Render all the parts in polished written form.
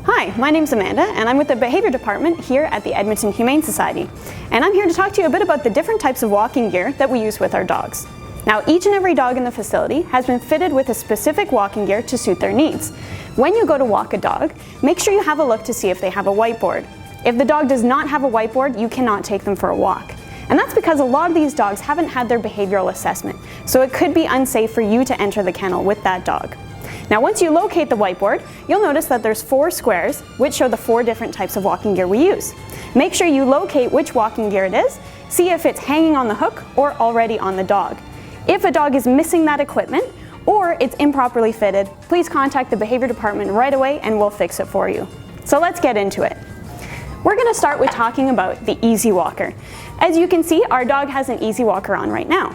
Hi, my name's Amanda, and I'm with the Behavior Department here at the Edmonton Humane Society. And I'm here to talk to you a bit about the different types of walking gear that we use with our dogs. Now, each and every dog in the facility has been fitted with a specific walking gear to suit their needs. When you go to walk a dog, make sure you have a look to see if they have a whiteboard. If the dog does not have a whiteboard, you cannot take them for a walk. And that's because a lot of these dogs haven't had their behavioral assessment, so it could be unsafe for you to enter the kennel with that dog. Now, once you locate the whiteboard, you'll notice that there's 4 squares which show the 4 different types of walking gear we use. Make sure you locate which walking gear it is, see if it's hanging on the hook or already on the dog. If a dog is missing that equipment or it's improperly fitted, please contact the Behavior Department right away and we'll fix it for you. So let's get into it. We're going to start with talking about the Easy Walker. As you can see, our dog has an Easy Walker on right now.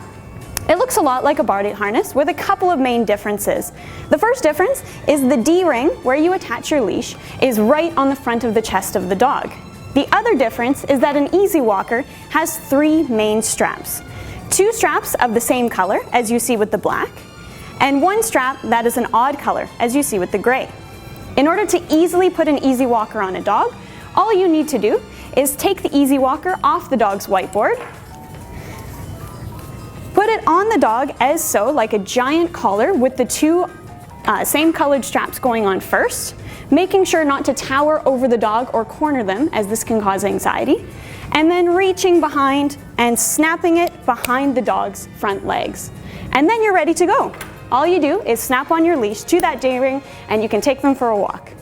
It looks a lot like a body harness with a couple of main differences. The first difference is the D-ring, where you attach your leash, is right on the front of the chest of the dog. The other difference is that an Easy Walker has 3 main straps. 2 straps of the same color, as you see with the black, and 1 strap that is an odd color, as you see with the gray. In order to easily put an Easy Walker on a dog, all you need to do is take the Easy Walker off the dog's whiteboard, put it on the dog as so, like a giant collar with the 2 same colored straps going on first, making sure not to tower over the dog or corner them, as this can cause anxiety, and then reaching behind and snapping it behind the dog's front legs. And then you're ready to go. All you do is snap on your leash to that D-ring and you can take them for a walk.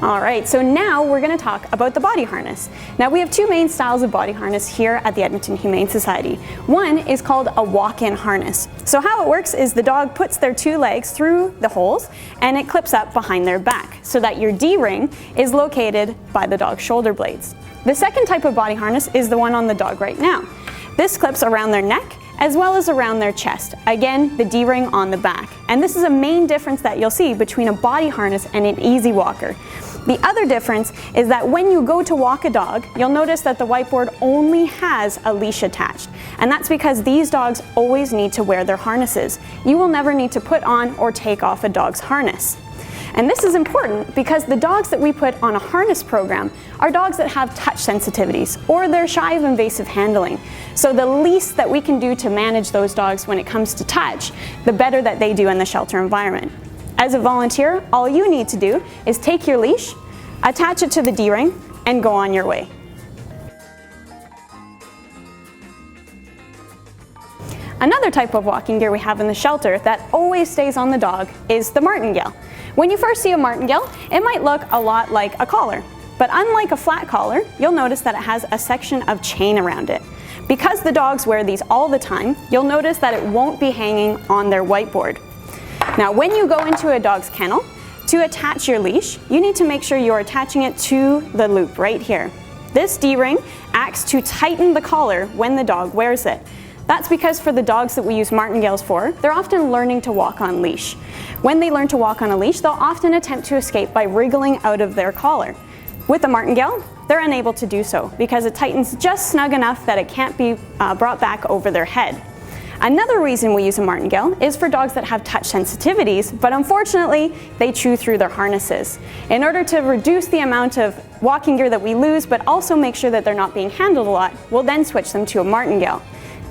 Alright, so now we're going to talk about the body harness. Now, we have 2 main styles of body harness here at the Edmonton Humane Society. One is called a walk-in harness. So how it works is the dog puts their 2 legs through the holes and it clips up behind their back so that your D-ring is located by the dog's shoulder blades. The second type of body harness is the one on the dog right now. This clips around their neck as well as around their chest. Again, the D-ring on the back. And this is a main difference that you'll see between a body harness and an Easy Walker. The other difference is that when you go to walk a dog, you'll notice that the whiteboard only has a leash attached. And that's because these dogs always need to wear their harnesses. You will never need to put on or take off a dog's harness. And this is important because the dogs that we put on a harness program are dogs that have touch sensitivities or they're shy of invasive handling. So the least that we can do to manage those dogs when it comes to touch, the better that they do in the shelter environment. As a volunteer, all you need to do is take your leash, attach it to the D-ring, and go on your way. Another type of walking gear we have in the shelter that always stays on the dog is the Martingale. When you first see a Martingale, it might look a lot like a collar, but unlike a flat collar, you'll notice that it has a section of chain around it. Because the dogs wear these all the time, you'll notice that it won't be hanging on their whiteboard. Now, when you go into a dog's kennel, to attach your leash, you need to make sure you're attaching it to the loop right here. This D-ring acts to tighten the collar when the dog wears it. That's because for the dogs that we use Martingales for, they're often learning to walk on leash. When they learn to walk on a leash, they'll often attempt to escape by wriggling out of their collar. With the Martingale, they're unable to do so because it tightens just snug enough that it can't be brought back over their head. Another reason we use a Martingale is for dogs that have touch sensitivities, but unfortunately, they chew through their harnesses. In order to reduce the amount of walking gear that we lose, but also make sure that they're not being handled a lot, we'll then switch them to a Martingale.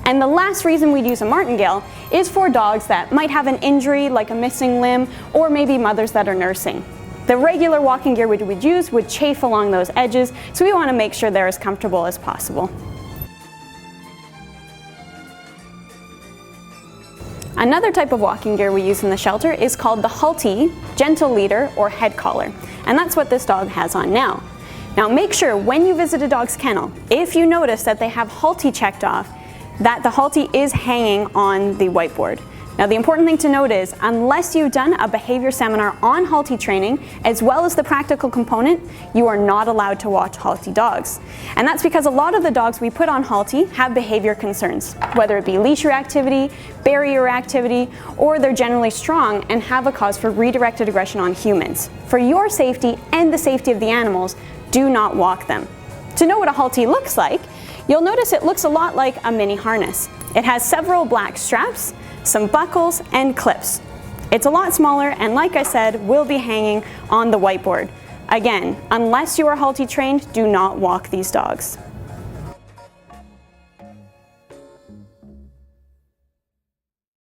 And the last reason we'd use a Martingale is for dogs that might have an injury, like a missing limb, or maybe mothers that are nursing. The regular walking gear we would use would chafe along those edges, so we want to make sure they're as comfortable as possible. Another type of walking gear we use in the shelter is called the Halti gentle leader or head collar, and that's what this dog has on now. Now, make sure when you visit a dog's kennel, if you notice that they have Halti checked off, that the Halti is hanging on the whiteboard. Now, the important thing to note is, unless you've done a behavior seminar on Halti training, as well as the practical component, you are not allowed to watch Halti dogs. And that's because a lot of the dogs we put on Halti have behavior concerns, whether it be leash reactivity, barrier reactivity, or they're generally strong and have a cause for redirected aggression on humans. For your safety and the safety of the animals, do not walk them. To know what a Halti looks like, You'll notice it looks a lot like a mini harness. It has several black straps, some buckles, and clips. It's a lot smaller, and like I said, will be hanging on the whiteboard. Again, unless you are Halti trained, do not walk these dogs.